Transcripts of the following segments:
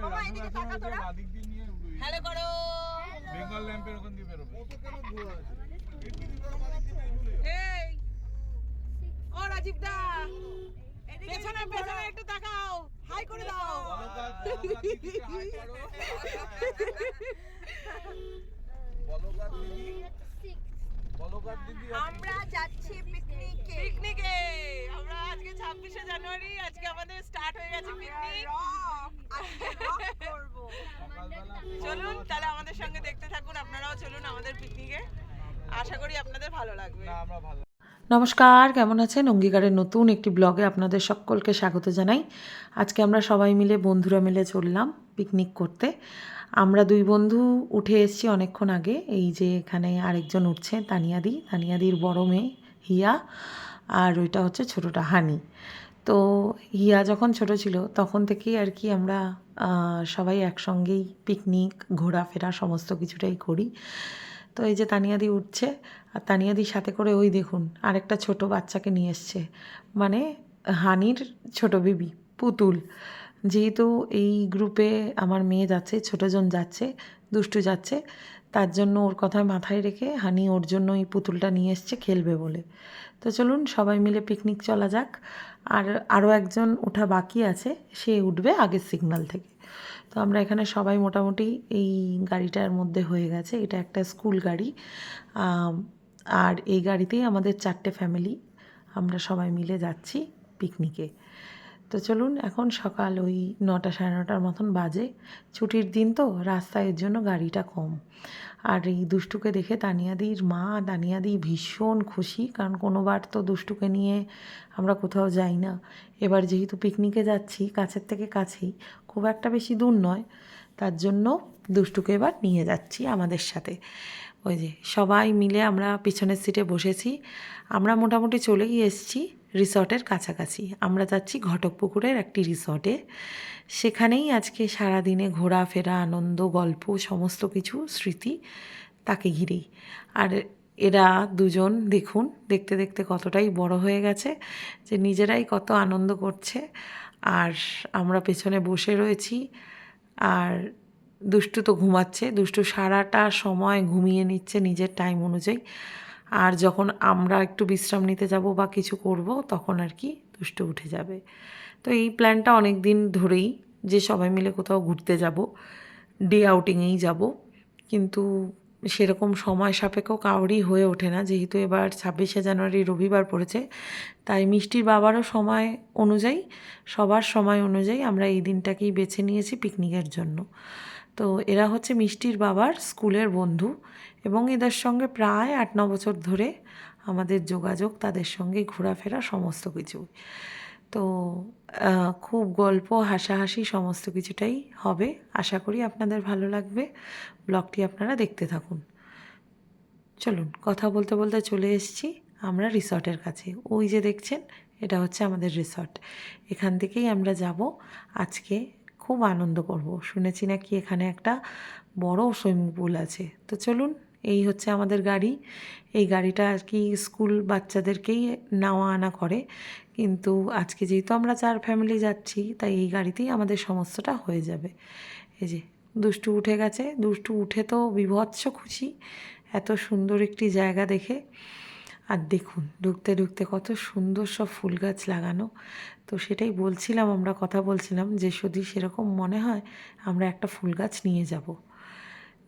বাবা এদিকে তাকা তোরা হ্যালো করো বেঙ্গল ল্যাম্পের ওখান দিয়ে বেরোবে। এই ও রাজীব দা পেছনে পেছনে একটু তাকাও হাই করে দাও আমরা যাচ্ছি পিকনিকে আমরা আজকে 26শে জানুয়ারি আজকে আমাদের স্টার্ট হয়ে গেছে পিকনিক চলুন তাহলে আমাদের সঙ্গে দেখতে থাকুন আপনারাও চলুন আমাদের পিকনিকে আশা করি আপনাদের ভালো লাগবে। নমস্কার, কেমন আছেন? অঙ্গীকারের নতুন একটি ব্লগে আপনাদের সকলকে স্বাগত জানাই। আজকে আমরা সবাই মিলে বন্ধুরা মিলে চললাম পিকনিক করতে। আমরা দুই বন্ধু উঠে এসেছি অনেকক্ষণ আগে। এই যে এখানে আরেকজন উঠছে তানিয়াদির বড় মেয়ে হিয়া, আর ওইটা হচ্ছে ছোটোটা হানি। তো হিয়া যখন ছোট ছিল তখন থেকেই আর কি আমরা সবাই একসঙ্গেই পিকনিক ঘোরাফেরা সমস্ত কিছুটাই করি। তো এই যে তানিয়াদি উঠছে, আর তানিয়াদির সাথে করে ওই দেখুন আরেকটা ছোট বাচ্চাকে নিয়ে এসছে, মানে হানির ছোট বেবি পুতুল। যেহেতু এই গ্রুপে আমার মেয়ে যাচ্ছে, ছোটোজন যাচ্ছে, দুষ্টু যাচ্ছে, তার জন্য ওর কথায় মাথায় রেখে হানি ওর জন্য এই পুতুলটা নিয়ে এসছে খেলবে বলে। তো চলুন সবাই মিলে পিকনিক চলা যাক। আর আরও একজন ওঠা বাকি আছে, সে উঠবে আগের সিগন্যাল থেকে। তো আমরা এখানে সবাই মোটামুটি এই গাড়িটার মধ্যে হয়ে গেছে। এটা একটা স্কুল গাড়ি, আর এই গাড়িতেই আমাদের 4টে ফ্যামিলি আমরা সবাই মিলে যাচ্ছি পিকনিকে। তো চলুন, এখন সকাল ওই 9টা সাড়ে 9টার মতন বাজে। ছুটির দিন তো, রাস্তায় এর জন্য গাড়িটা কম। আর এই দুষ্টুকে দেখে দানিয়াদি ভীষণ খুশি, কারণ কোনোবার তো দুষ্টুকে নিয়ে আমরা কোথাও যাই না। এবার যেহেতু পিকনিকে যাচ্ছি, কাছের থেকে কাছেই, খুব একটা বেশি দূর নয়, তার জন্য দুষ্টুকে এবার নিয়ে যাচ্ছি আমাদের সাথে। ওই যে সবাই মিলে আমরা পিছনের সিটে বসেছি। আমরা মোটামুটি চলেই এসেছি রিসর্টের কাছাকাছি। আমরা যাচ্ছি ঘটকপুকুরের একটি রিসর্টে। সেখানেই আজকে সারাদিনে ঘোরাফেরা, আনন্দ, গল্প, সমস্ত কিছু স্মৃতি তাকে ঘিরেই। আর এরা দুজন দেখুন দেখতে দেখতে কতটাই বড় হয়ে গেছে, যে নিজেরাই কত আনন্দ করছে, আর আমরা পেছনে বসে রয়েছি। আর দুষ্টু তো ঘুমাচ্ছে, দুষ্টু সারাটা সময় ঘুমিয়ে নিচ্ছে নিজের টাইম অনুযায়ী। আর যখন আমরা একটু বিশ্রাম নিতে যাব বা কিছু করব, তখন আর কি দুষ্টু উঠে যাবে। তো এই প্ল্যানটা অনেক দিন ধরেই, যে সবাই মিলে কোথাও ঘুরতে যাব, ডে আউটিংয়েই যাব, কিন্তু সেরকম সময় সাপেক্ষ কাউরই হয়ে ওঠে না। যেহেতু এবার 26শে জানুয়ারি রবিবার পড়েছে, তাই মিষ্টির বাবারও সময় অনুযায়ী, সবার সময় অনুযায়ী আমরা এই দিনটাকেই বেছে নিয়েছি পিকনিকের জন্য। তো এরা হচ্ছে মিষ্টির বাবার স্কুলের বন্ধু, এবং এদের সঙ্গে প্রায় 8-9 বছর ধরে আমাদের যোগাযোগ, তাদের সঙ্গে ঘোরাফেরা সমস্ত কিছু। তো খুব গল্প, হাসাহাসি সমস্ত কিছুটাই হবে। আশা করি আপনাদের ভালো লাগবে। ব্লগটি আপনারা দেখতে থাকুন। চলুন, কথা বলতে বলতে চলে এসেছি আমরা রিসর্টের কাছে। ওই যে দেখছেন, এটা হচ্ছে আমাদের রিসর্ট। এখান থেকেই আমরা যাব আজকে। খুব আনন্দ করব। শুনেছি নাকি এখানে একটা বড় সুইমিং পুল আছে। তো চলুন, এই হচ্ছে আমাদের গাড়ি। এই গাড়িটা আর কি স্কুল বাচ্চাদেরকেই নেওয়া আনা করে, কিন্তু আজকে যেহেতু আমরা 4 ফ্যামিলি যাচ্ছি, তাই এই গাড়িতেই আমাদের সমস্তটা হয়ে যাবে। এই যে দুষ্টু উঠে গেছে, দুষ্টু উঠে তো বিভৎস খুশি এত সুন্দর একটি জায়গা দেখে। আর দেখুন ঢুকতে ঢুকতে কত সুন্দর সব ফুল গাছ লাগানো। তো সেটাই বলছিলাম, আমরা কথা বলছিলাম যে যদি সেরকম মনে হয় আমরা একটা ফুল গাছ নিয়ে যাব।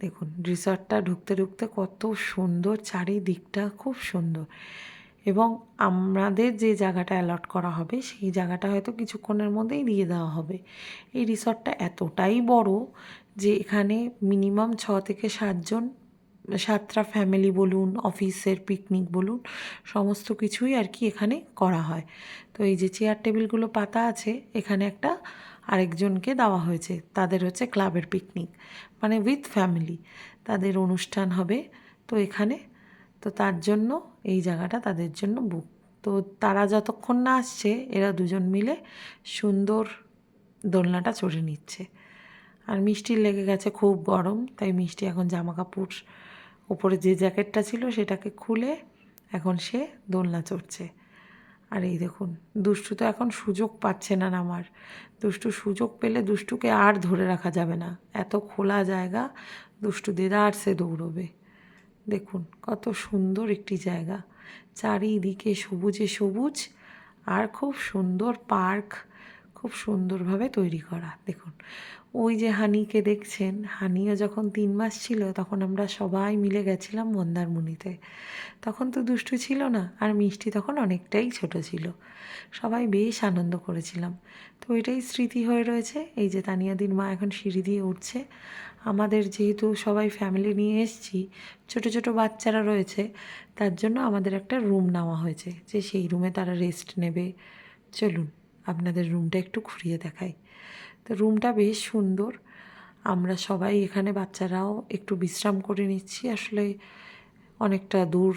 দেখুন রিসর্টটা ঢুকতে ঢুকতে কত সুন্দর, চারিদিকটা খুব সুন্দর। এবং আমাদের যে জায়গাটা অ্যালট করা হবে, সেই জায়গাটা হয়তো কিছুক্ষণের মধ্যেই দিয়ে দেওয়া হবে। এই রিসর্টটা এতটাই বড় যে এখানে মিনিমাম 6 থেকে 7টা ফ্যামিলি বলুন, অফিসের পিকনিক বলুন, সমস্ত কিছুই আর কি এখানে করা হয়। তো এই যে চেয়ার টেবিলগুলো পাতা আছে, এখানে একটা আরেকজনকে দেওয়া হয়েছে, তাদের হচ্ছে ক্লাবের পিকনিক, মানে উইথ ফ্যামিলি তাদের অনুষ্ঠান হবে। তো এখানে, তো তার জন্য এই জায়গাটা তাদের জন্য বুক। তো তারা যতক্ষণ না আসছে, এরা দুজন মিলে সুন্দর দোলনাটা চড়ে নিচ্ছে। আর মিষ্টির লেগে গেছে খুব গরম, তাই মিষ্টি এখন জামা কাপড়, ওপরে যে জ্যাকেটটা ছিল সেটাকে খুলে এখন সে দোলনা চড়ছে। আর এই দেখুন, দুষ্টু তো এখন সুযোগ পাচ্ছে না নামার। দুষ্টু সুযোগ পেলে দুষ্টুকে আর ধরে রাখা যাবে না, এত খোলা জায়গা, দুষ্টু দেদারসে দৌড়বে। দেখুন কত সুন্দর একটি জায়গা, চারিদিকে সবুজে সবুজ, আর খুব সুন্দর পার্ক, খুব সুন্দরভাবে তৈরি করা। দেখুন ওই যে হানিকে দেখছেন, হানিও যখন 3 মাস ছিল তখন আমরা সবাই মিলে গেছিলাম মন্দারমণিতে। তখন তো দুষ্টু ছিল না, আর মিষ্টি তখন অনেকটাই ছোট ছিল। সবাই বেশ আনন্দ করেছিলাম। তো এটাই স্মৃতি হয়ে রয়েছে। এই যে তানিয়াদির মা এখন সিঁড়ি দিয়ে উঠছে। আমাদের যেহেতু সবাই ফ্যামিলি নিয়ে এসেছি, ছোট ছোট বাচ্চারা রয়েছে, তার জন্য আমাদের একটা রুম নেওয়া হয়েছে, যে সেই রুমে তারা রেস্ট নেবে। চলুন আপনাদের রুমটা একটু ঘুরিয়ে দেখাই। তো রুমটা বেশ সুন্দর। আমরা সবাই এখানে, বাচ্চারাও একটু বিশ্রাম করে নিচ্ছি। আসলে অনেকটা দূর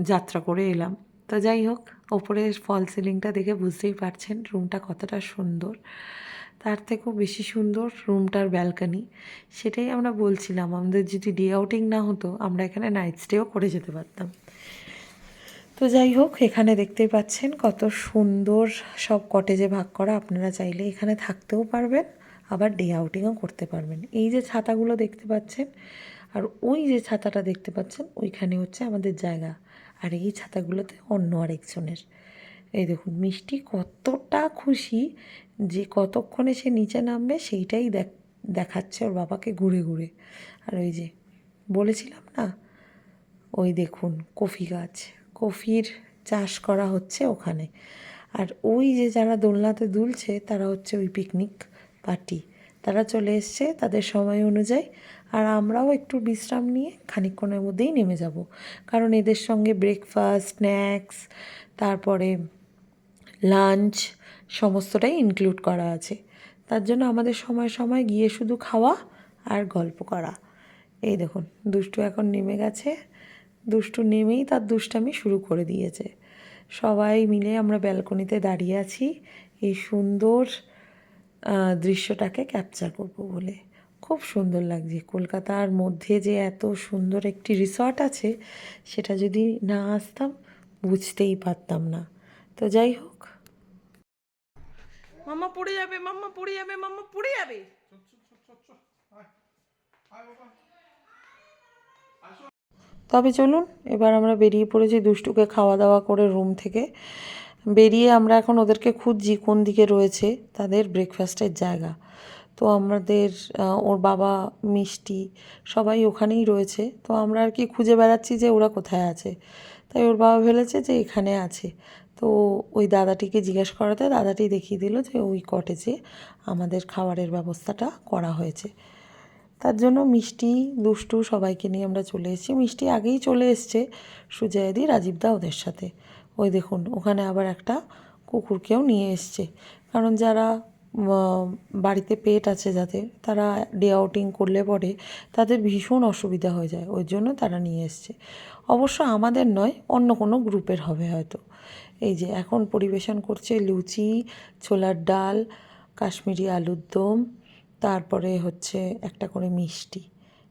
যাত্রা করে এলাম। তো যাই হোক, ওপরের ফল সিলিংটা দেখে বুঝতেই পারছেন রুমটা কতটা সুন্দর। তার থেকেও বেশি সুন্দর রুমটার ব্যালকনি। সেটাই আমরা বলছিলাম, আমাদের যদি ডে আউটিং না হতো আমরা এখানে নাইট স্টেও করে যেতে পারতাম। তো যাই হোক, এখানে দেখতেই পাচ্ছেন কত সুন্দর সব কটেজে ভাগ করা। আপনারা চাইলে এখানে থাকতেও পারবেন, আবার ডে আউটিংও করতে পারবেন। এই যে ছাতাগুলো দেখতে পাচ্ছেন, আর ওই যে ছাতাটা দেখতে পাচ্ছেন, ওইখানে হচ্ছে আমাদের জায়গা, আর এই ছাতাগুলোতে অন্য আরেকজনের। এই দেখুন মিষ্টি কতটা খুশি যে কতক্ষণে সে নিচে নামবে সেইটাই দেখাচ্ছে ওর বাবাকে ঘুরে ঘুরে। আর ওই যে বলেছিলাম না, ওই দেখুন কফি গাছ, কফির চাষ করা হচ্ছে ওখানে। আর ওই যে যারা দোলনাতে দুলছে তারা হচ্ছে ওই পিকনিক পার্টি, তারা চলে এসছে তাদের সময় অনুযায়ী। আর আমরাও একটু বিশ্রাম নিয়ে খানিকক্ষণের মধ্যেই নেমে যাব, কারণ এদের সঙ্গে ব্রেকফাস্ট, স্ন্যাক্স, তারপরে লাঞ্চ সমস্তটাই ইনক্লুড করা আছে। তার জন্য আমাদের সময় সময় গিয়ে শুধু খাওয়া আর গল্প করা। এই দেখুন দুষ্টু এখন নেমে গেছে। দুষ্টু নেমেই তার দুষ্টামি শুরু করে দিয়েছে। সবাই মিলে আমরা ব্যালকনিতে দাঁড়িয়ে আছি এই সুন্দর দৃশ্যটাকে ক্যাপচার করব বলে। খুব সুন্দর লাগছে। কলকাতার মধ্যে যে এত সুন্দর একটি রিসর্ট আছে, সেটা যদি না আসতাম বুঝতেই পারতাম না। তো যাই হোক, মাম্মা পড়ে যাবে, মাম্মা পড়ে যাবে, মাম্মা পড়ে যাবে। তবে চলুন এবার আমরা বেরিয়ে পড়েছি দুষ্টুকে খাওয়া দাওয়া করে রুম থেকে বেরিয়ে। আমরা এখন ওদেরকে খুঁজছি কোন দিকে রয়েছে তাদের ব্রেকফাস্টের জায়গা। তো আমাদের ওর বাবা, মিষ্টি সবাই ওখানেই রয়েছে। তো আমরা আর কি খুঁজে বেড়াচ্ছি যে ওরা কোথায় আছে। তাই ওর বাবা ভেবেছে যে এখানে আছে। তো ওই দাদাটিকে জিজ্ঞেস করাতে দাদাটি দেখিয়ে দিল যে ওই কটেজে আমাদের খাবারের ব্যবস্থাটা করা হয়েছে। তার জন্য মিষ্টি, দুষ্টু সবাইকে নিয়ে আমরা চলে এসেছি। মিষ্টি আগেই চলে এসছে সুজয়াদি, রাজীবদা ওদের সাথে। ওই দেখুন ওখানে আবার একটা কুকুরকেও নিয়ে এসছে, কারণ যারা বাড়িতে পেট আছে যাদের, তারা ডে আউটিং করলে পরে তাদের ভীষণ অসুবিধা হয়ে যায়, ওই জন্য তারা নিয়ে এসছে। অবশ্য আমাদের নয়, অন্য কোনো গ্রুপের হবে হয়তো। এই যে এখন পরিবেশন করছে লুচি, ছোলার ডাল, কাশ্মীরি আলুর দম, তারপরে হচ্ছে একটা করে মিষ্টি।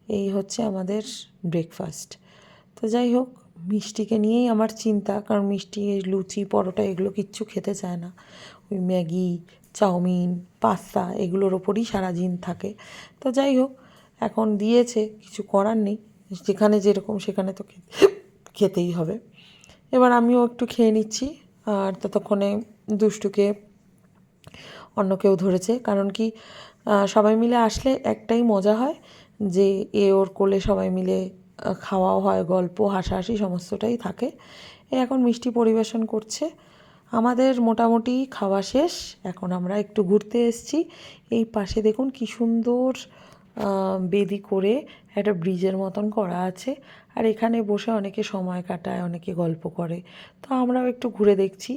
এই হচ্ছে আমাদের ব্রেকফাস্ট। তো যাই হোক, মিষ্টিকে নিয়েই আমার চিন্তা, কারণ মিষ্টি লুচি, পরোটা এগুলো কিচ্ছু খেতে চায় না। ওই ম্যাগি, চাউমিন, পাস্তা এগুলোর ওপরই সারাদিন থাকে। তো যাই হোক, এখন দিয়েছে, কিছু করার নেই, যেখানে যেরকম সেখানে তো খেতেই হবে। এবার আমিও একটু খেয়ে নিচ্ছি, আর ততক্ষণে দুষ্টুকে অন্য কেউ ধরেছে। কারণ কি, সবাই মিলে আসলে একটাই মজা হয় যে ওর কোলে সবাই মিলে খাওয়াও হয়, গল্প হাসাহাসি সমস্তটাই থাকে। এখন মিষ্টি পরিবেশন করছে। আমাদের মোটামুটি খাওয়া শেষ। এখন আমরা একটু ঘুরতে এসেছি। এই পাশে দেখুন কি সুন্দর বেদি করে একটা ব্রিজের মতন করা আছে, আর এখানে বসে অনেকে সময় কাটায়, অনেকে গল্প করে। তো আমরাও একটু ঘুরে দেখছি।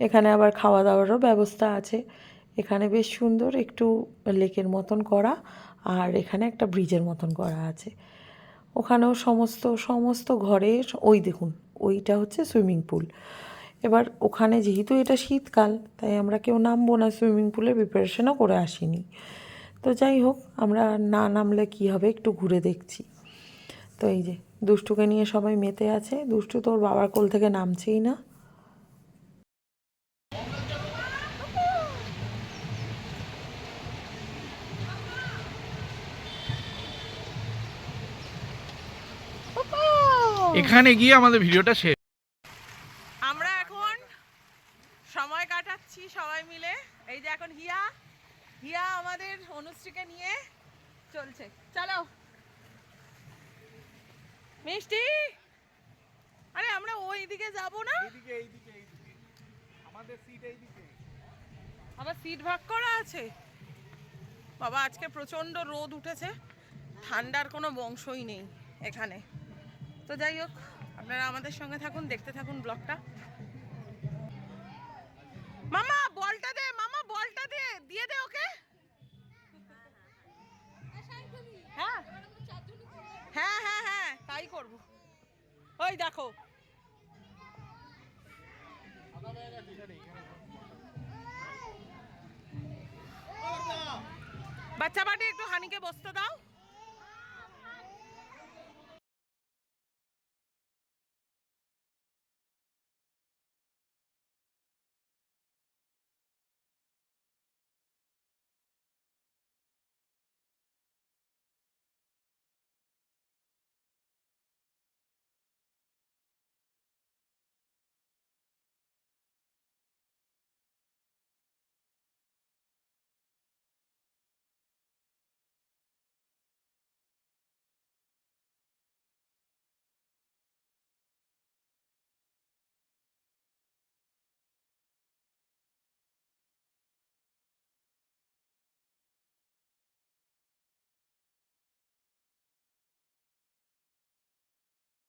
এখানে আবার খাওয়া দাওয়ারও ব্যবস্থা আছে। এখানে বেশ সুন্দর একটু লেকের মতন করা, আর এখানে একটা ব্রিজের মতন করা আছে। ওখানেও সমস্ত ঘরে ওই দেখুন, ওইটা হচ্ছে সুইমিং পুল। এবার ওখানে যেহেতু এটা শীতকাল, তাই আমরা কেউ নামবো না, সুইমিং পুলে প্রিপারেশনও করে আসিনি। তো যাই হোক, আমরা না নামলে কী হবে, একটু ঘুরে দেখছি। তো এই যে দুষ্টুকে নিয়ে সবাই মেতে আছে। দুষ্টু তো ওর বাবার কোল থেকে নামছেই না। এখানে গিয়ে আমাদের ভিডিওটা শেষ। আমরা এখন সময় কাটাচ্ছি সবাই মিলে। এই যে এখন হিয়া আমাদের অনুশ্রীকে নিয়ে চলছে। চলো মিষ্টি, আরে আমরা ওই দিকে যাব না, আমাদের সিট এইদিকে। আবার সিট ভাগ করা আছে। বাবা আজকে প্রচন্ড রোদ উঠেছে, ঠান্ডার কোনো বংশই নেই এখানে। তো যাই হোক, আপনারা আমাদের সঙ্গে থাকুন, দেখতে থাকুন ব্লগটা। মামা বলটা দে, মামা বলটা দে, দিয়ে দে ওকে। হ্যাঁ হ্যাঁ হ্যাঁ হ্যাঁ তাই করবো। ওই দেখো বাচ্চা বাটি, একটু হানিকে বসতে দাও।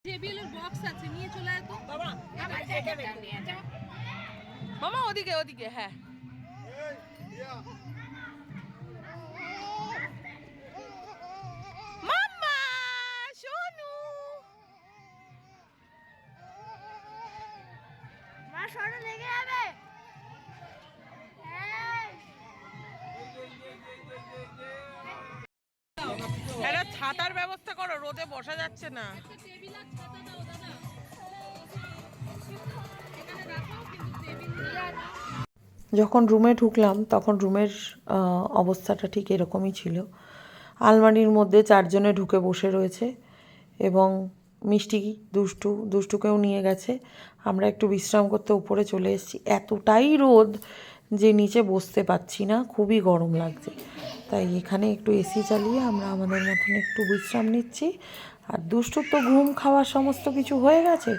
টেবিলের বক্স আছে, নিয়ে চলে আয় তো বাবা মামা ওদিকে ওদিকে। হ্যাঁ মাম্মা সোনু, মা সরো লেগে যাবে। একটা ছাতার ব্যবস্থা করো, রোদে বসা যাচ্ছে না। টেবিল আর ছাতা দাও দাদা, এখানে রাখো, কিন্তু টেবিল যখন রুমে ঢুকলাম তখন রুমের অবস্থাটা ঠিক এরকমই ছিল। আলমারির মধ্যে 4 জনে ঢুকে বসে রয়েছে এবং মিষ্টি দুষ্টুকেও নিয়ে গেছে। আমরা একটু বিশ্রাম করতে উপরে চলে এসেছি। এতটাই রোদ যে নিচে বসতে পারছি না, খুবই গরম লাগছে। তাই এখানে একটু এসি চালিয়ে আমরা আমাদের মতন একটু বিশ্রাম নিচ্ছি। আর দুষ্টুর তো ঘুম খাওয়ার সমস্ত কিছু হয়ে গেছে,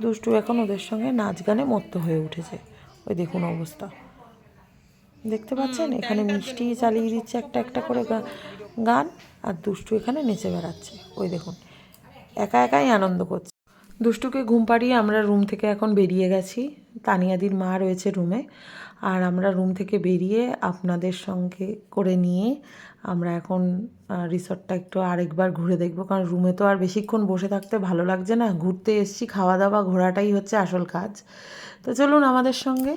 দুষ্টু এখন ওদের সঙ্গে নাচ গানে মত্ত হয়ে উঠেছে। ওই দেখুন অবস্থা, দেখতে পাচ্ছেন? এখানে মিষ্টি চালিয়ে দিচ্ছে একটা একটা করে গান, আর দুষ্টু এখানে নেচে বেড়াচ্ছে। ওই দেখুন, একা একাই আনন্দ করছে। দুষ্টুকে ঘুম পাড়িয়ে আমরা রুম থেকে এখন বেরিয়ে গেছি। তানিয়াদির মা রয়েছে রুমে, আর আমরা রুম থেকে বেরিয়ে আপনাদের সঙ্গে করে নিয়ে আমরা এখন রিসর্টটা একটু আরেকবার ঘুরে দেখব, কারণ রুমে তো আর বেশিক্ষণ বসে থাকতে ভালো লাগছে না। ঘুরতে এসেছি, খাওয়া দাওয়া ঘোরাটাই হচ্ছে আসল কাজ। তো চলুন আমাদের সঙ্গে।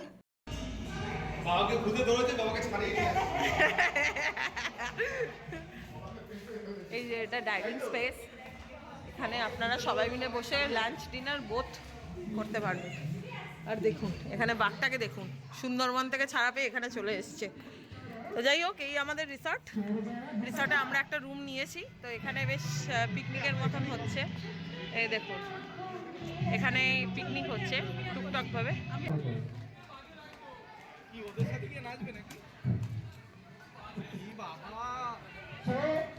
এই যে এটা ডাইনিং স্পেস, এখানে আপনারা সবাই মিলে বসে লাঞ্চ ডিনার বোথ করতে পারবেন। আর দেখুন এখানে বাঘটাকে দেখুন, সুন্দরবন থেকে ছাড়া পেয়ে এখানে চলে এসছে। তো যাই হোক, এই আমাদের রিসর্টে আমরা একটা রুম নিয়েছি। তো এখানে বেশ পিকনিকের মতন হচ্ছে। এই দেখুন এখানে পিকনিক হচ্ছে টুকটাকভাবে।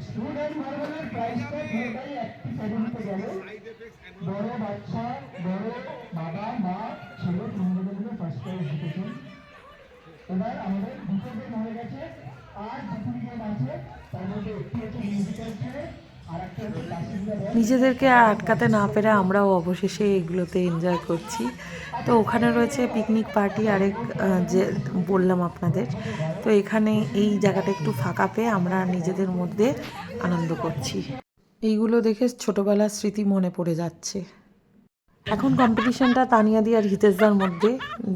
স্টুডেন্ট মার্বেলের প্রাইসটা পুরোটাই একটি সেগুলিতে গেল। বড় বাচ্চা, বড় বাবা মা ছেলে তিনজনে মিলে ফার্স্ট প্রাইজ জিতেছেন। এবার আমাদের দুটো গেম হয়ে গেছে, আর দুটো গেম আছে। তার মধ্যে একটি হচ্ছে মিউজিক্যাল চেয়ার, আর একটা হচ্ছে ক্লাসিক। নিজেদেরকে আর আটকাতে না পেরে আমরাও অবশেষে এগুলোতে এনজয় করছি। তো ওখানে রয়েছে পিকনিক পার্টি, আরেক যে বললাম আপনাদের। তো এখানে এই জায়গাটা একটু ফাঁকা পেয়ে আমরা নিজেদের মধ্যে আনন্দ করছি। এইগুলো দেখে ছোটোবেলার স্মৃতি মনে পড়ে যাচ্ছে। এখন কম্পিটিশনটা তানিয়াদি আর হিতেশদার মধ্যে,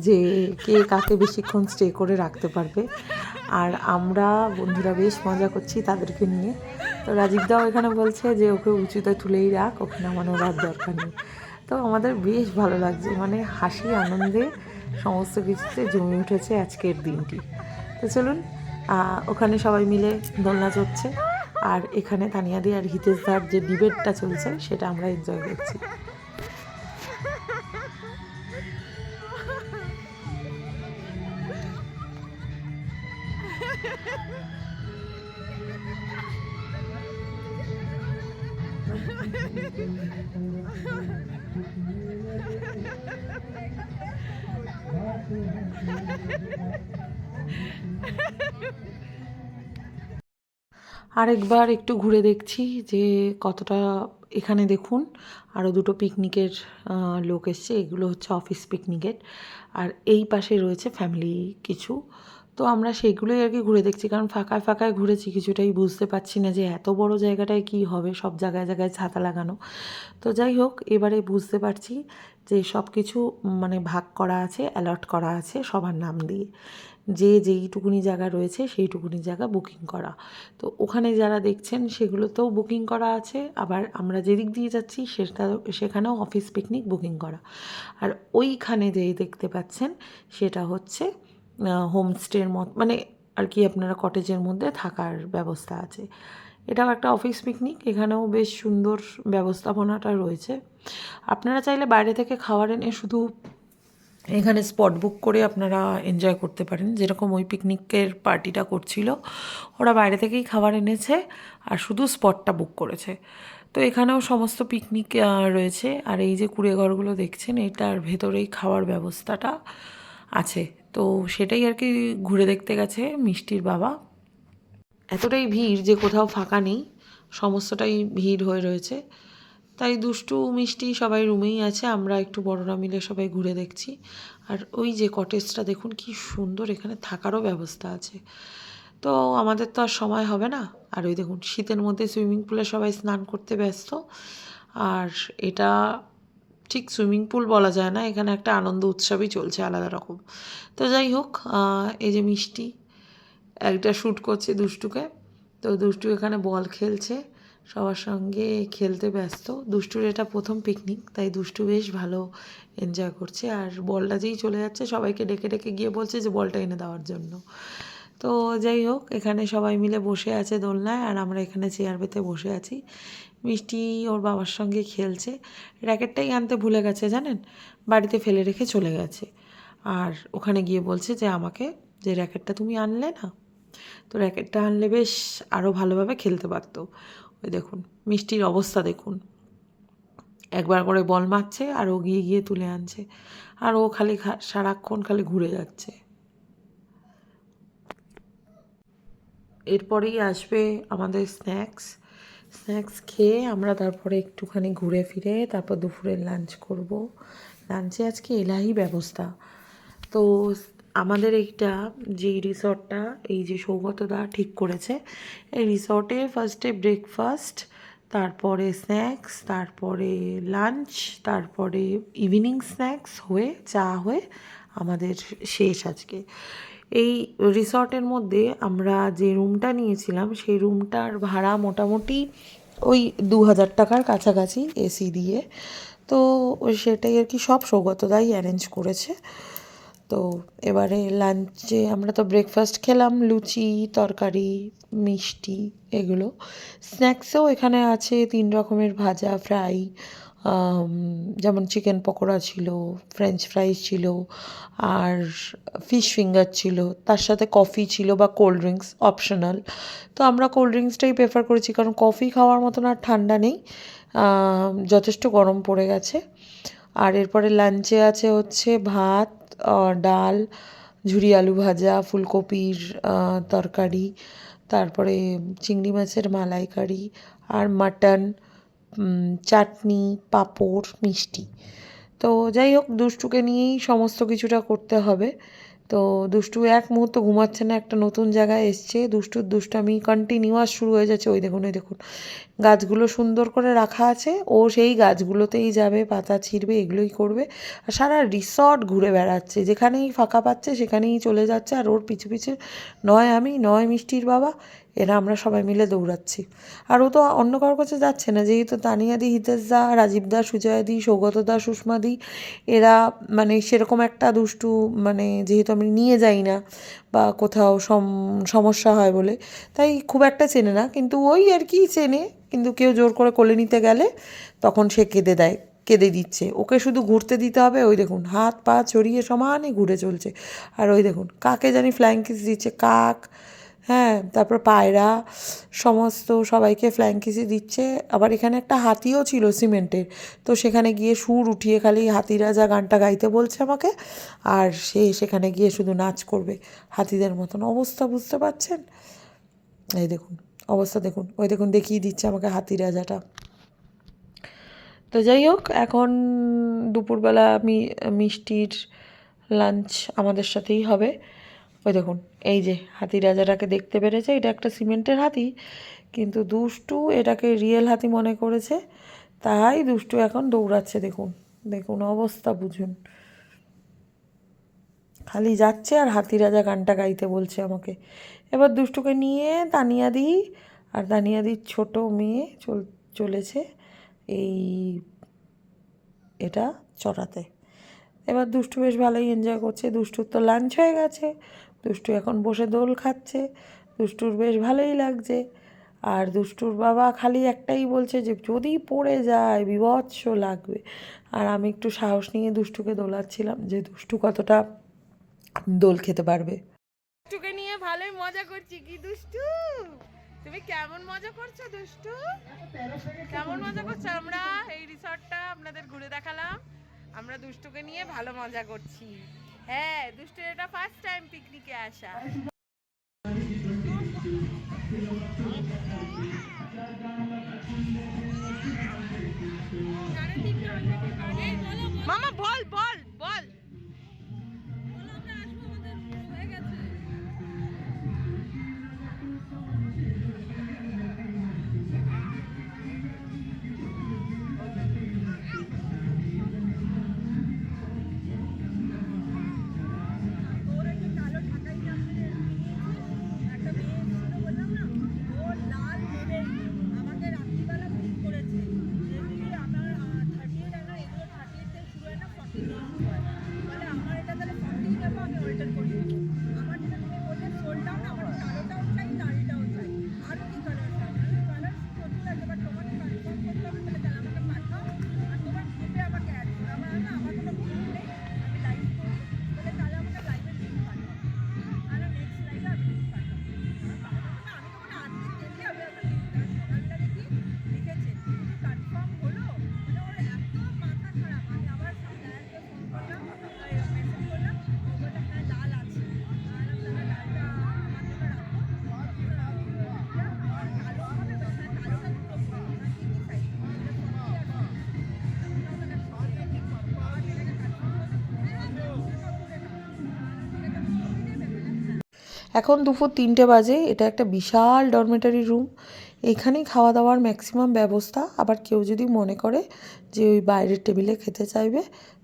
যে কে কাকে বেশিক্ষণ স্টে করে রাখতে পারবে। আর আমরা বন্ধুরা বেশ মজা করছি তাদেরকে নিয়ে। তো রাজীবদাও এখানে বলছে যে ওকে উঁচুতে তুলেই রাখ, ওকে নামানোর আর দরকার নেই। তো আমাদের বেশ ভালো লাগছে, মানে হাসি আনন্দে সমস্ত কিছুতে জমে উঠেছে আজকের দিনটি। তো চলুন, ওখানে সবাই মিলে দোলনা চড়ছে, আর এখানে তানিয়াদি আর হিতেশদার যে ডিবেটটা চলছে সেটা আমরা এনজয় করছি। আরেকবার একটু ঘুরে দেখছি যে কতটা। এখানে দেখুন আরও দুটো পিকনিকের লোক এসছে, এগুলো হচ্ছে অফিস পিকনিকের, আর এই পাশে রয়েছে ফ্যামিলি কিছু। তো আমরা সেইগুলোই আর কি ঘুরে দেখছি, কারণ ফাঁকায় ফাঁকায় ঘুরেছি, কিছুটাই বুঝতে পারছি না যে এত বড় জায়গাটায় কি হবে, সব জায়গায় জায়গায় ছাতা লাগানো। তো যাই হোক, এবারে বুঝতে পারছি যে সব কিছু মানে ভাগ করা আছে, অ্যালট করা আছে সবার নাম দিয়ে, যে যেইটুকুনি জায়গা রয়েছে সেইটুকুনি জায়গা বুকিং করা। তো ওখানে যারা দেখছেন সেগুলোতেও বুকিং করা আছে, আবার আমরা যেদিক দিয়ে যাচ্ছি সেখানেও অফিস পিকনিক বুকিং করা। আর ওইখানে যেই দেখতে পাচ্ছেন সেটা হচ্ছে হোমস্টের মত, মানে আর কি আপনারা কটেজের মধ্যে থাকার ব্যবস্থা আছে। এটাও একটা অফিস পিকনিক, এখানেও বেশ সুন্দর ব্যবস্থাপনাটা রয়েছে। আপনারা চাইলে বাইরে থেকে খাবার এনে শুধু এখানে স্পট বুক করে আপনারা এনজয় করতে পারেন, যেরকম ওই পিকনিকের পার্টিটা করছিল, ওরা বাইরে থেকেই খাবার এনেছে আর শুধু স্পটটা বুক করেছে। তো এখানেও সমস্ত পিকনিক রয়েছে, আর এই যে কুঁড়েঘরগুলো দেখছেন এটার ভেতরেই খাওয়ার ব্যবস্থাটা আছে। তো সেটাই আর কি ঘুরে দেখতে গেছে মিষ্টির বাবা। এতটাই ভিড় যে কোথাও ফাঁকা নেই, সমস্তটাই ভিড় হয়ে রয়েছে। তাই দুষ্টু মিষ্টি সবাই রুমেই আছে, আমরা একটু বড়রা মিলে সবাই ঘুরে দেখছি। আর ওই যে কটেজটা দেখুন কি সুন্দর, এখানে থাকারও ব্যবস্থা আছে। তো আমাদের তো আর সময় হবে না। আর ওই দেখুন শীতের মধ্যে সুইমিং পুলে সবাই স্নান করতে ব্যস্ত। আর এটা ঠিক সুইমিং পুল বলা যায় না, এখানে একটা আনন্দ উৎসবই চলছে আলাদা রকম। তো যাই হোক, এই যে মিষ্টি একটা শ্যুট করছে দুষ্টুকে। তো দুষ্টু এখানে বল খেলছে, সবার সঙ্গে খেলতে ব্যস্ত। দুষ্টুর এটা প্রথম পিকনিক, তাই দুষ্টু বেশ ভালো এনজয় করছে। আর বলটা যেই চলে যাচ্ছে সবাইকে ডেকে ডেকে গিয়ে বলছে যে বলটা এনে দেওয়ার জন্য। তো যাই হোক, এখানে সবাই মিলে বসে আছে দোলনায়, আর আমরা এখানে চেয়ার পেতে বসে আছি। মিষ্টি ওর বাবার সঙ্গে খেলছে। র্যাকেটটাই আনতে ভুলে গেছে জানেন, বাড়িতে ফেলে রেখে চলে গেছে। আর ওখানে গিয়ে বলছে যে আমাকে, যে র্যাকেটটা তুমি আনলে না, তো র্যাকেটটা আনলে বেশ আরও ভালোভাবে খেলতে পারতো। ওই দেখুন মিষ্টির অবস্থা দেখুন, একবার করে বল মারছে আর ও গিয়ে গিয়ে তুলে আনছে, আর ও খালি সারাক্ষণ খালি ঘুরে যাচ্ছে। এরপরেই আসবে আমাদের স্ন্যাক্স খেয়ে আমরা তারপরে একটুখানি ঘুরে ফিরে তারপর দুপুরের লাঞ্চ করব। লাঞ্চে আজকে এলাহি ব্যবস্থা। তো আমাদের এইটা যেই রিসর্টটা এই যে সৌগতদা ঠিক করেছে, এই রিসর্টে ফার্স্টে ব্রেকফাস্ট, তারপরে স্ন্যাক্স, তারপরে লাঞ্চ, তারপরে ইভিনিং স্ন্যাক্স হয়ে চা হয়ে আমাদের শেষ আজকে। এই রিসর্টের মধ্যে আমরা যে রুমটা নিয়েছিলাম সেই রুমটার ভাড়া মোটামুটি ওই 2000 টাকার কাছাকাছি এসি দিয়ে। তো সেটাই আর কি সব সৌগতদাই অ্যারেঞ্জ করেছে। তো এবারে লাঞ্চে আমরা তো ব্রেকফাস্ট খেলাম, লুচি তরকারি মিষ্টি এগুলো। স্ন্যাক্সেও এখানে আছে 3 রকমের ভাজা ফ্রাই, যেমন চিকেন পকোড়া ছিল, ফ্রেঞ্চ ফ্রাইস ছিল, আর ফিশ ফিঙ্গার ছিল, তার সাথে কফি ছিল বা কোল্ড ড্রিঙ্কস অপশনাল। তো আমরা কোল্ড ড্রিঙ্কসটাই প্রেফার করেছি, কারণ কফি খাওয়ার মতন আর ঠান্ডা নেই, যথেষ্ট গরম পড়ে গেছে। আর এরপরে লাঞ্চে আছে হচ্ছে ভাত, ডাল, ঝুরি আলু ভাজা, ফুলকপির তরকারি, তারপরে চিংড়ি মাছের মালাইকারি, আর মাটন, চাটনি, পাঁপড়, মিষ্টি। তো যাই হোক, দুষ্টুকে নিয়েই সমস্ত কিছুটা করতে হবে। তো দুষ্টু এক মুহূর্ত ঘুমাচ্ছে না, একটা নতুন জায়গায় এসছে, দুষ্টুর দুষ্টামি কন্টিনিউয়াস শুরু হয়ে যাচ্ছে। ওই দেখুন গাছগুলো সুন্দর করে রাখা আছে, ও সেই গাছগুলোতেই যাবে, পাতা ছিঁড়বে, এগুলোই করবে। আর সারা রিসর্ট ঘুরে বেড়াচ্ছে, যেখানেই ফাঁকা পাচ্ছে সেখানেই চলে যাচ্ছে। আর ওর পিছু পিছু নয় আমি নয় মিষ্টির বাবা, এরা আমরা সবাই মিলে দৌড়াচ্ছি। আর ও তো অন্য কারোর কাছে যাচ্ছে না, যেহেতু তানিয়াদি, হিতেশদা, রাজীবদা, সুজয়াদি, সৌগতদা, সুষমাদি, এরা মানে সেরকম একটা দুষ্টু, মানে যেহেতু আমি নিয়ে যাই না বা কোথাও সমস্যা হয় বলে, তাই খুব একটা চেনে না। কিন্তু ওই আর কি চেনে, কিন্তু কেউ জোর করে কোলে নিতে গেলে তখন সে কেঁদে দিচ্ছে। ওকে শুধু ঘুরতে দিতে হবে। ওই দেখুন হাত পা ছড়িয়ে সমানে ঘুরে চলছে। আর ওই দেখুন কাকে জানি ফ্লাইং কিস দিচ্ছে, কাক, হ্যাঁ, তারপর পায়রা সমস্ত সবাইকে ফ্ল্যাঙ্কিসি দিচ্ছে। আবার এখানে একটা হাতিও ছিল সিমেন্টের, তো সেখানে গিয়ে সুর উঠিয়ে খালি হাতি রাজা গানটা গাইতে বলছে আমাকে, আর সে সেখানে গিয়ে শুধু নাচ করবে হাতিদের মতন। অবস্থা বুঝতে পারছেন? এই দেখুন অবস্থা, দেখুন ওই দেখুন দেখিয়ে দিচ্ছে আমাকে হাতি রাজাটা। তো যাই হোক, এখন দুপুরবেলা মিষ্টির লাঞ্চ আমাদের সাথেই হবে। ওই দেখুন এই যে হাতি রাজাটাকে দেখতে পেরেছে, এটা একটা সিমেন্টের হাতি, কিন্তু দুষ্টু এটাকে রিয়েল হাতি মনে করেছে, তাই দুষ্টু এখন দৌড়াচ্ছে। দেখুন দেখুন অবস্থা বুঝুন, খালি যাচ্ছে আর হাতি রাজা গানটা গাইতে বলছে আমাকে। এবার দুষ্টুকে নিয়ে তানিয়াদি আর তানিয়াদির ছোট মেয়ে চলেছে এই এটা চড়াতে। এবার দুষ্টু বেশ ভালোই এনজয় করছে। দুষ্টুর তো লাঞ্চ হয়ে গেছে, দুষ্টু এখন বসে দোল খাচ্ছে, দুষ্টুর বেশ ভালোই লাগছে। আর দুষ্টুর বাবা খালি একটাই বলছে যে যদি পড়ে যায় বীভৎস লাগবে। আর আমি একটু সাহস নিয়ে দুষ্টুকে দোলাচ্ছিলাম যে দুষ্টু কতটা দোল খেতে পারবে। দুষ্টুকে নিয়ে ভালোই মজা করছি। কি দুষ্টু, তুমি কেমন মজা করছো দুষ্টু? কেমন মজা করছো? আমরা এই রিসর্টটা আপনাদের ঘুরে দেখালাম, আমরা দুষ্টুকে নিয়ে ভালো মজা করছি। হ্যাঁ, দুষ্টুর এটা ফার্স্ট টাইম পিকনিকে আসা। মামা বল বল বল। এখন দুপুর 3টে বাজে। এটা একটা বিশাল ডরমেটারি রুম, এখানেই খাওয়া দাওয়ার ম্যাক্সিমাম ব্যবস্থা। আবার কেউ যদি মনে করে যে ওই বাইরের টেবিলে খেতে চাইবে,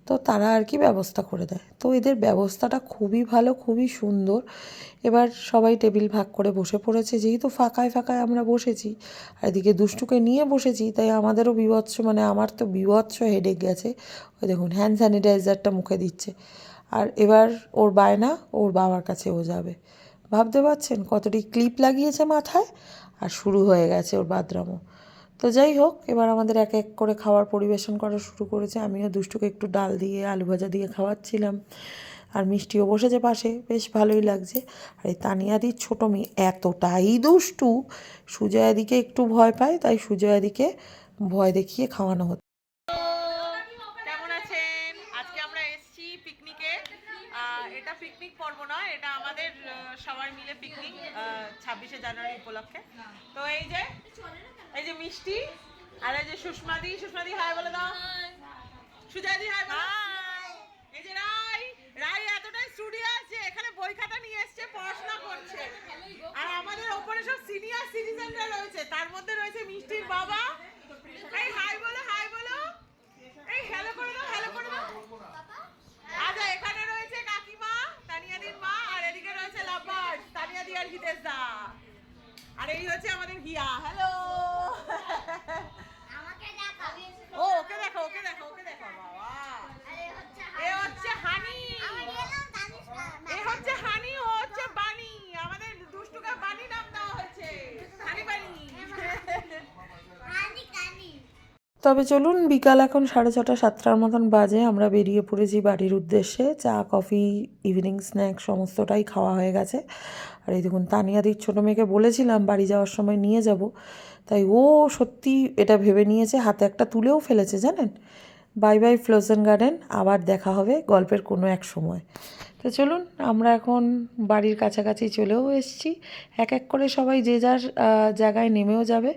তো তারা আর কি ব্যবস্থা করে দেয়। তো এদের ব্যবস্থাটা খুবই ভালো, খুবই সুন্দর। এবার সবাই টেবিল ভাগ করে বসে পড়েছে, যেহেতু ফাঁকায় ফাঁকায় আমরা বসেছি আর এদিকে দুষ্টুকে নিয়ে বসেছি, তাই আমাদেরও বীভৎস, মানে আমার তো বীভৎস হেডেক গেছে। ওই দেখুন হ্যান্ড স্যানিটাইজারটা মুখে দিচ্ছে। আর এবার ওর বায়না ওর বাবার কাছে ও যাবে। ভাবতে পারছেন কতটি ক্লিপ লাগিয়েছে মাথায়, আর শুরু হয়ে গেছে ওর বাদরামো। তো যাই হোক, এবার আমাদের এক এক করে খাবার পরিবেশন করা শুরু করেছে। আমিও দুষ্টুকে একটু ডাল দিয়ে আলু ভাজা দিয়ে খাওয়াচ্ছিলাম, আর মিষ্টিও বসেছে পাশে, বেশ ভালোই লাগছে। আর এই তানিয়াদির ছোটো মেয়ে এতটাই দুষ্টু, সুজয়াদিকে একটু ভয় পায়, তাই সুজয়াদিকে ভয় দেখিয়ে খাওয়ানো হচ্ছে। কেমন আছেন? আজকে আমরা এসেছি পিকনিকে। এটা পিকনিক পর্ব নয়, এটা আমাদের সবাই মিলে পিকনিক 26শে জানুয়ারি উপলক্ষে। তো এই যে মিষ্টি, আর এই যে সুষমাদি হাই বলে দাও। সুজয়দি হাই বলো। এই যে রাই এতটাই স্টুডিও আছে, এখানে বই খাতা নিয়ে এসেছে, পড়াশোনা করছে। আর আমাদের ওপরে সব সিনিয়র সিটিজেনরা রয়েছে, তার মধ্যে রয়েছে মিষ্টির বাবা। এই হাই বলো, হাই বলো। এই হ্যালো করে দাও, হ্যালো করে দাও। আচ্ছা, এখানে রয়েছে কাকিমা, তানিয়াদির মা, আর এদিকে রয়েছে লাভার্স, তানিয়াদি আর হিতেশ দা। আর এই হচ্ছে আমাদের হিয়া। হ্যালো। ও ওকে দেখো, ওকে দেখো, ওকে দেখো। বাবা, এ হচ্ছে হানি, এ হচ্ছে হানি, ও হচ্ছে বানি। আমাদের দুষ্টুকে বানি নাম দেওয়া হয়েছে, হানি বানি। তবে চলুন, বিকাল এখন 6:30 7টার মতন বাজে, আমরা বেরিয়ে পড়েছি বাড়ির উদ্দেশ্যে। চা কফি ইভিনিং স্ন্যাক্স সমস্তটাই খাওয়া হয়ে গেছে। আর এই দেখুন, তানিয়াদির ছোটো মেয়েকে বলেছিলাম বাড়ি যাওয়ার সময় নিয়ে যাব, তাই ও সত্যি এটা ভেবে নিয়েছে, হাতে একটা তুলেও ফেলেছে জানেন। বাই বাই ফ্রোজেন গার্ডেন, আবার দেখা হবে গল্পের কোনো এক সময়। তো চলুন, আমরা এখন বাড়ির কাছাকাছি চলেও এসেছি। এক এক করে সবাই যে যার জায়গায় নেমেও যাবে।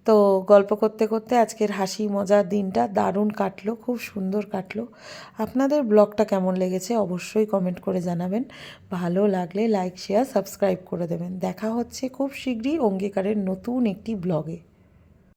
তো গল্প করতে করতে আজকের হাসি মজার দিনটা দারুণ কাটলো, খুব সুন্দর কাটলো। আপনাদের ব্লগটা কেমন লেগেছে অবশ্যই কমেন্ট করে জানাবেন। ভালো লাগলে লাইক শেয়ার সাবস্ক্রাইব করে দেবেন। দেখা হচ্ছে খুব শীঘ্রই অঙ্গীকারের নতুন একটি ব্লগে।